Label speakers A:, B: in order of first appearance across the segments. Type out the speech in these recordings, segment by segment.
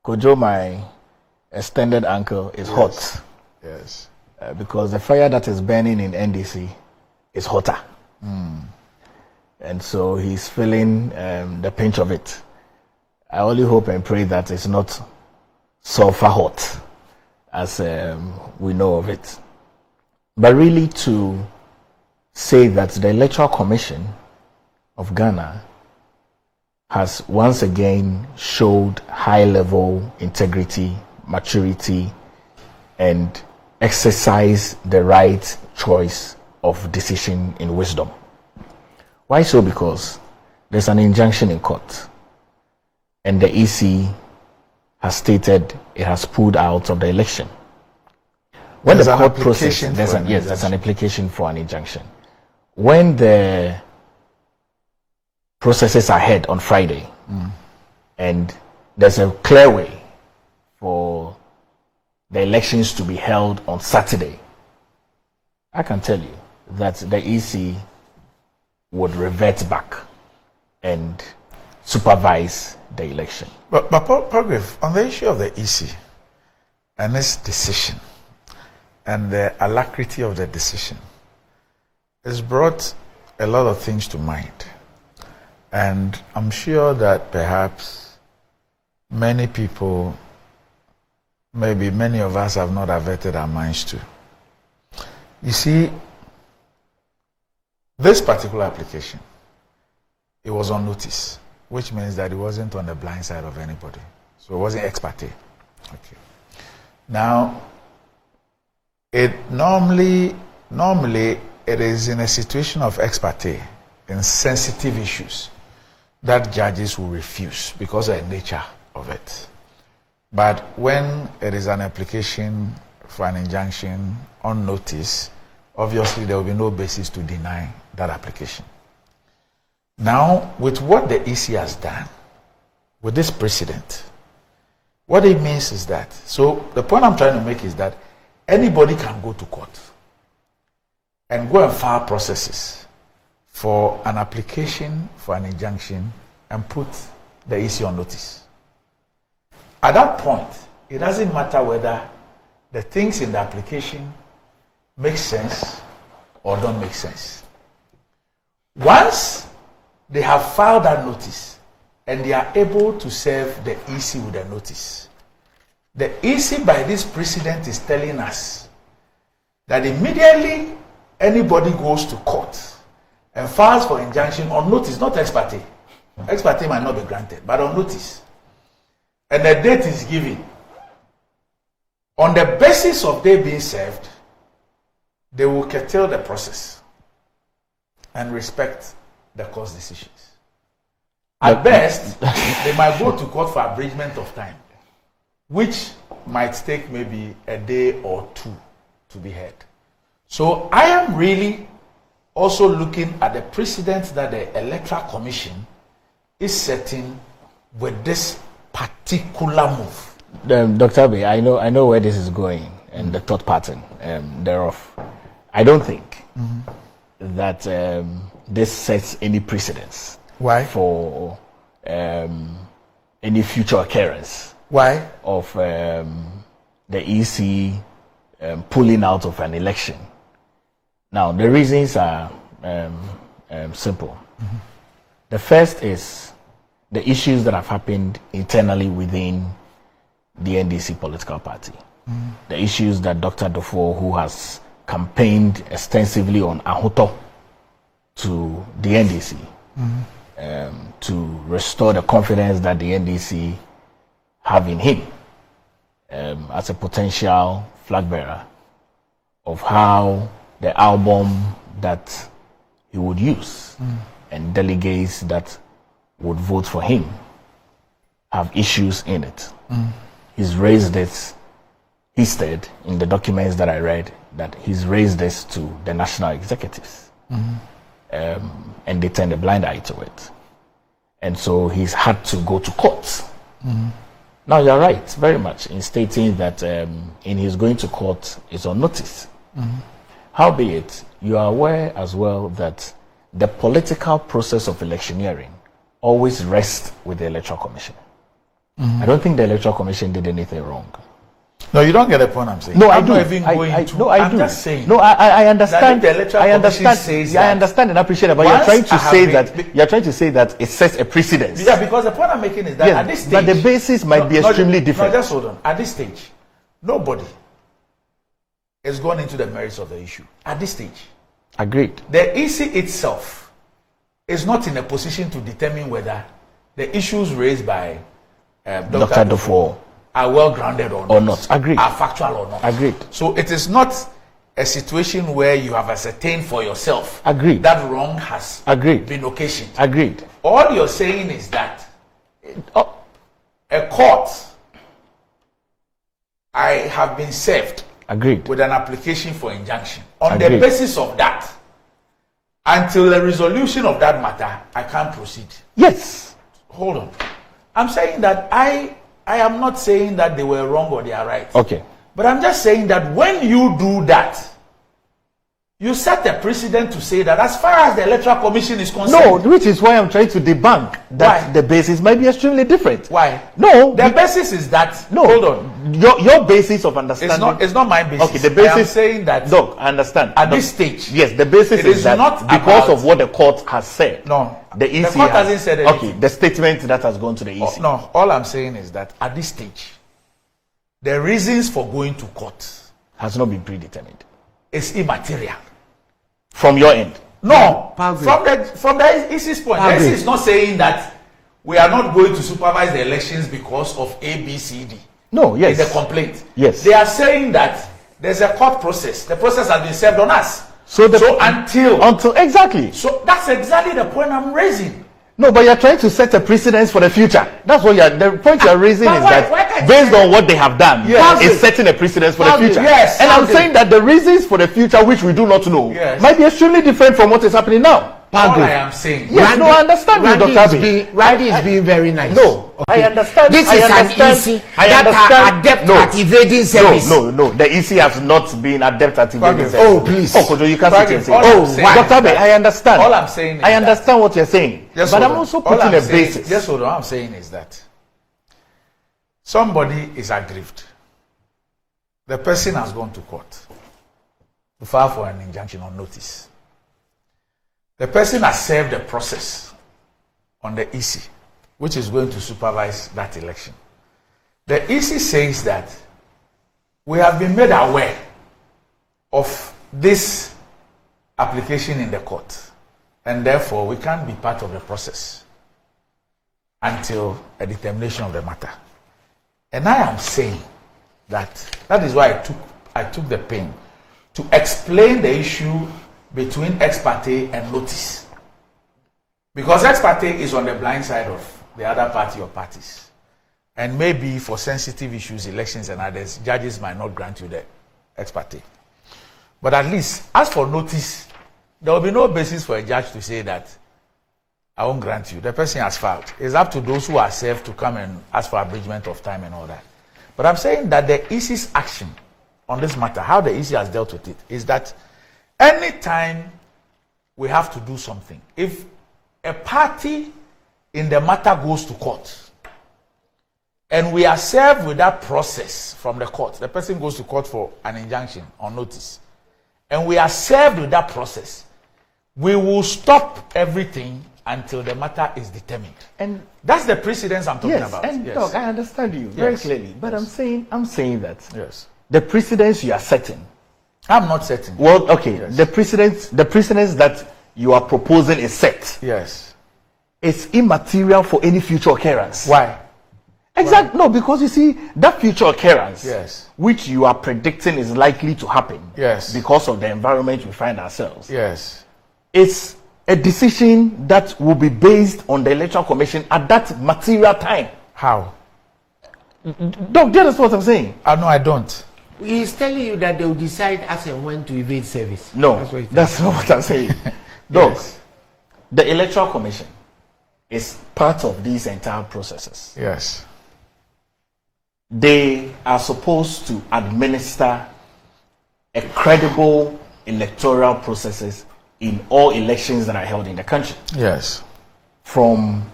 A: Kojo, my extended uncle, is hot.
B: Yes.
A: Because the fire that is burning in NDC is hotter. And so he's feeling the pinch of it. I only hope and pray that it's not sulfur hot, as we know of it. But really to say that the Electoral Commission of Ghana has once again showed high-level integrity, maturity, and exercise the right choice of decision in wisdom. Why so? Because there's an injunction in court, and the EC has stated it has pulled out of the election. When the court process, there's an application for an injunction. When the processes are held on Friday, and there's a clear way for the elections to be held on Saturday, I can tell you that the EC would revert back and supervise the election.
B: But Palgrave, on the issue of the EC and its decision and the alacrity of the decision, it's brought a lot of things to mind. And I'm sure that perhaps many people, maybe many of us, have not averted our minds to. You see, this particular application, it was on notice, which means that it wasn't on the blind side of anybody. So it wasn't ex parte. Okay. Now, it normally it is in a situation of ex parte, in sensitive issues, that judges will refuse because of the nature of it. But when it is an application for an injunction on notice, obviously there will be no basis to deny that application. Now, with what the EC has done, with this precedent, what it means is that, so the point I'm trying to make is that anybody can go to court and go and file processes for an application for an injunction and put the EC on notice. At that point, it doesn't matter whether the things in the application make sense or don't make sense. Once they have filed that notice and they are able to serve the EC with a notice, the EC by this precedent is telling us that immediately anybody goes to court and files for injunction on notice, not ex parte. Ex parte might not be granted, but on notice. And the date is given. On the basis of they being served, they will curtail the process and respect the court's decisions. At best, they might go to court for abridgment of time, which might take maybe a day or two to be heard. So I am really also looking at the precedent that the Electoral Commission is setting with this particular move.
A: Dr. Abe, I know where this is going and the thought pattern thereof. I don't think that this sets any precedence.
B: Why?
A: For any future occurrence.
B: Why?
A: Of the EC pulling out of an election. Now, the reasons are simple. The first is the issues that have happened internally within the NDC political party. The issues that Dr. Dufo, who has campaigned extensively on Ahoto to the NDC, to restore the confidence that the NDC have in him as a potential flag bearer of how the album that he would use and delegates that would vote for him have issues in it. He's raised this, he said in the documents that I read, that he's raised this to the national executives. And they turned a blind eye to it. And so he's had to go to court. Now you're right, very much, in stating that in his going to court is on notice. Howbeit, you are aware as well that the political process of electioneering always rests with the Electoral Commission. I don't think the Electoral Commission did anything wrong.
B: No, you don't get the point I'm saying.
A: No,
B: I'm
A: I do.
B: not even going to.
A: No, I
B: I'm
A: do.
B: just saying.
A: No, I understand.
B: That the Electoral
A: I
B: Commission
A: understand.
B: says
A: I understand and appreciate it, but you're trying to say that it sets a precedence.
B: Yeah, because the point I'm making is that at this stage,
A: but the basis might be extremely different.
B: No, just hold on. At this stage, nobody has gone into the merits of the issue. At this stage,
A: agreed.
B: The EC itself is not in a position to determine whether the issues raised by Dr.
A: Dufour
B: are well grounded or not.
A: Agreed.
B: Are factual or not.
A: Agreed.
B: So it is not a situation where you have ascertained for yourself
A: agreed
B: that wrong has been occasioned.
A: Agreed.
B: All you're saying is that a court, I have been served
A: agreed
B: with an application for injunction. On the basis of that, until the resolution of that matter, I can't proceed.
A: Yes.
B: Hold on. I'm saying that I am not saying that they were wrong or they are right.
A: Okay.
B: But I'm just saying that when you do that, you set a precedent to say that as far as the Electoral Commission is concerned.
A: No, which is why I'm trying to debunk that the basis might be extremely different.
B: Why?
A: No.
B: The basis is that.
A: No.
B: Hold on.
A: Your basis of understanding.
B: It's not my basis.
A: Okay, the basis.
B: I am saying that.
A: Look, I understand.
B: At this stage.
A: Yes, the basis is that
B: not
A: because of what the court has said.
B: No.
A: The EC
B: court hasn't said anything.
A: Okay, the statement that has gone to the EC.
B: No, all I'm saying is that at this stage, the reasons for going to court
A: has not been predetermined.
B: It's immaterial.
A: From your end?
B: No. From the EC's point, the EC is not saying that we are not going to supervise the elections because of A, B, C, D.
A: No, yes.
B: In the complaint.
A: Yes.
B: They are saying that there's a court process. The process has been served on us.
A: So
B: until
A: exactly.
B: So that's exactly the point I'm raising.
A: No, but you're trying to set a precedence for the future. That's what the point you're raising is that based on what they have done, is setting a precedence for the future.
B: Yes.
A: And I'm saying that the reasons for the future, which we do not know, might be extremely different from what is happening now.
B: All I am saying.
A: Yes, I understand you, Dr. Abbey.
C: Randy is being very nice.
A: No, I understand.
C: This is an EC that are adept at evading service.
A: No. The EC has not been adept at evading service.
C: Oh, please.
A: Oh, Kojo, you can't sit and say. Dr. Abbey, I understand.
B: All I'm saying is
A: I understand what you're saying. But I'm also putting a basis.
B: Just hold on. What I'm saying is that somebody is aggrieved. The person has gone to court to file for an injunction on notice. The person has served a process on the EC, which is going to supervise that election. The EC says that we have been made aware of this application in the court, and therefore we can't be part of the process until a determination of the matter. And I am saying that is why I took the pain to explain the issue between ex parte and notice. Because ex parte is on the blind side of the other party or parties. And maybe for sensitive issues, elections and others, judges might not grant you the ex parte. But at least, as for notice, there will be no basis for a judge to say that I won't grant you. The person has filed. It's up to those who are served to come and ask for abridgment of time and all that. But I'm saying that the EC's action on this matter, how the EC has dealt with it, is that anytime we have to do something, if a party in the matter goes to court and we are served with that process from the court, the person goes to court for an injunction on notice, and we are served with that process, we will stop everything until the matter is determined. And that's the precedence I'm talking about.
A: And Doc, I understand you very clearly, but I'm saying that
B: the
A: precedence you are setting,
B: I'm not setting.
A: Well, okay, the precedence that you are proposing is set.
B: Yes.
A: It's immaterial for any future occurrence.
B: Why?
A: Exactly. No, because you see, that future occurrence,
B: which
A: you are predicting is likely to happen, because of the environment we find ourselves. It's a decision that will be based on the Electoral Commission at that material time.
B: How?
A: Doc, that's what I'm saying.
B: No, I don't.
C: He's telling you that they will decide as and when to evade service.
A: No, that's not what I'm saying. Doc, the Electoral Commission is part of these entire processes.
B: Yes.
A: They are supposed to administer a credible electoral processes in all elections that are held in the country.
B: Yes.
A: From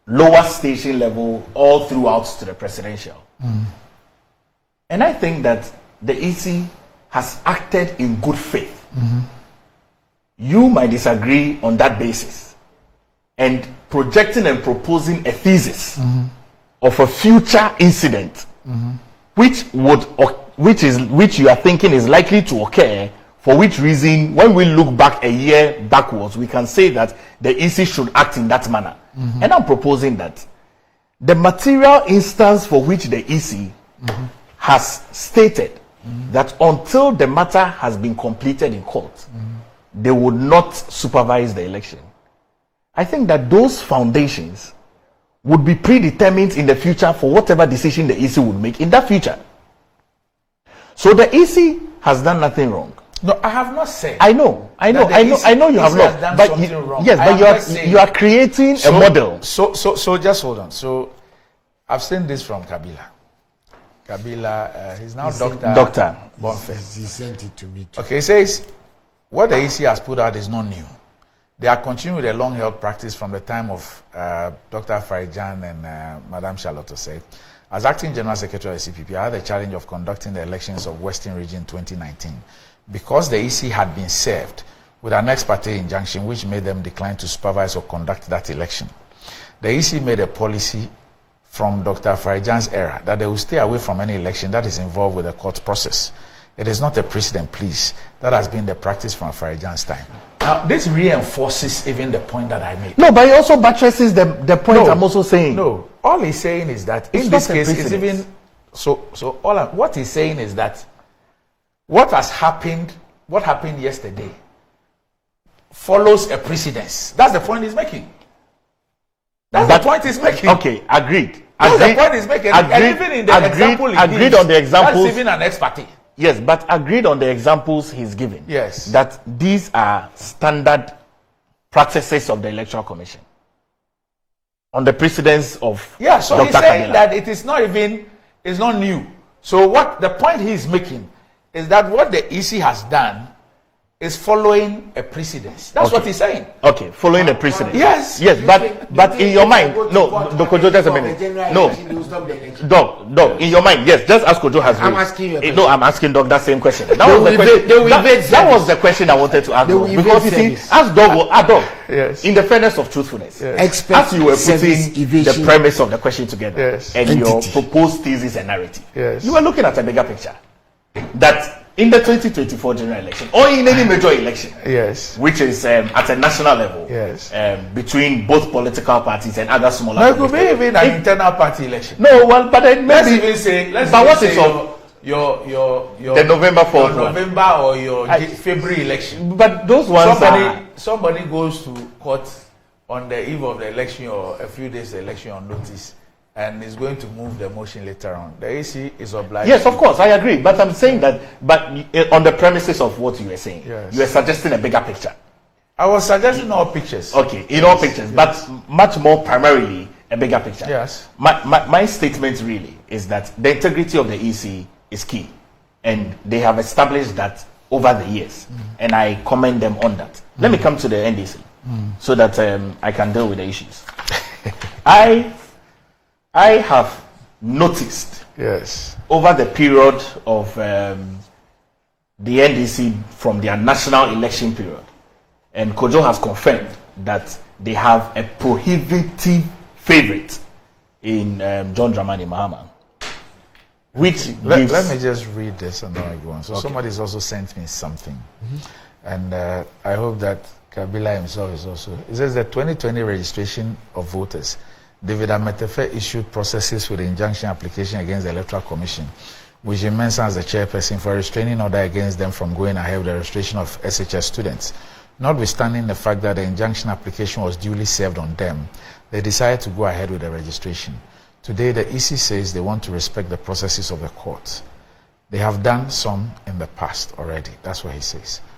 A: lower station level all throughout to the presidential. And I think that the EC has acted in good faith. You might disagree on that basis, and projecting and proposing a thesis of a future incident which you are thinking is likely to occur, for which reason when we look back a year backwards we can say that the EC should act in that manner. And I'm proposing that the material instance for which the EC has stated that until the matter has been completed in court, they would not supervise the election. I think that those foundations would be predetermined in the future for whatever decision the EC would make in that future. So the EC has done nothing wrong.
B: No, I have not said.
A: I know you have not. But you are creating a model.
B: So just hold on. So I've seen this from Kabila. He's now Dr. Bonface.
C: He sent it to me too.
B: Okay, he says what the EC has put out is not new. They are continuing with a long-held practice from the time of Dr. Farijan and Madam Charlotte said. As acting General Secretary of the CPP, I had the challenge of conducting the elections of Western Region 2019 because the EC had been served with an ex parte injunction which made them decline to supervise or conduct that election. The EC made a policy from Dr. Farijan's era that they will stay away from any election that is involved with the court process. It is not a precedent, please. That has been the practice from Farijan's time. Now, this reinforces even the point that I made.
A: No, but it also buttresses the point I'm also saying.
B: No, all he's saying is that in this case, it's even what he's saying is that what happened yesterday follows a precedence. That's the point he's making. That's the point he's making.
A: Okay, agreed.
B: That's the point he's making. And even in the example he
A: agreed
B: gives,
A: on the examples.
B: That's even an ex parte.
A: Yes, but agreed on the examples he's given.
B: Yes.
A: That these are standard practices of the Electoral Commission. On the precedence of
B: so
A: Dr.
B: he's saying
A: Kabila.
B: that it's not new. So what the point he's making is that what the EC has done is following a precedence. That's what he's saying.
A: Okay, following a precedent.
B: Yes.
A: Yes, but in your mind, no, Kojo, just a minute. No, Doc, in your mind, yes, just as Kojo has
C: I'm
A: raised.
C: asking you a question.
A: No, I'm asking Doc that same question. That was the question I wanted to ask. Because you see, as Doc,
B: Yes.
A: in the fairness of truthfulness,
C: Expert
A: as you were
C: service
A: putting
C: evasion
A: the premise of the question together
B: Yes.
A: and your
C: Entity.
A: proposed thesis and narrative,
B: Yes.
A: you were looking at a bigger picture. That in the 2024 general election, or in any major election,
B: Yes.
A: which is at a national level,
B: Yes.
A: between both political parties and other smaller.
B: No, it could be even an internal party election.
A: No, well, but then
B: Let's
A: maybe.
B: even say, your
A: The November 4th
B: your
A: one.
B: November or your February election.
A: But those ones
B: Somebody goes to court on the eve of the election or a few days the election on notice and is going to move the motion later on. The AC is obliged.
A: Yes, of course, I agree. But I'm saying that, but on the premises of what you were saying,
B: Yes.
A: you were suggesting a bigger picture.
B: I was suggesting all pictures.
A: Okay, in all pictures, but much more primarily a bigger picture.
B: Yes.
A: My statement really is that the integrity of the EC is key, and they have established that over the years, and I commend them on that. Let me come to the NDC so that I can deal with the issues. I have noticed over the period of the NDC from their national election period, and Kojo has confirmed that they have a prohibitive favorite in John Dramani Mahama.
B: Let me just read this and then I go on. So somebody's also sent me something. And I hope that Kabila himself is also. It says the 2020 registration of voters. David Ametefe issued processes with the injunction application against the Electoral Commission, which he mentions as the chairperson for a restraining order against them from going ahead with the registration of SHS students. Notwithstanding the fact that the injunction application was duly served on them, they decided to go ahead with the registration. Today, the EC says they want to respect the processes of the courts. They have done some in the past already. That's what he says.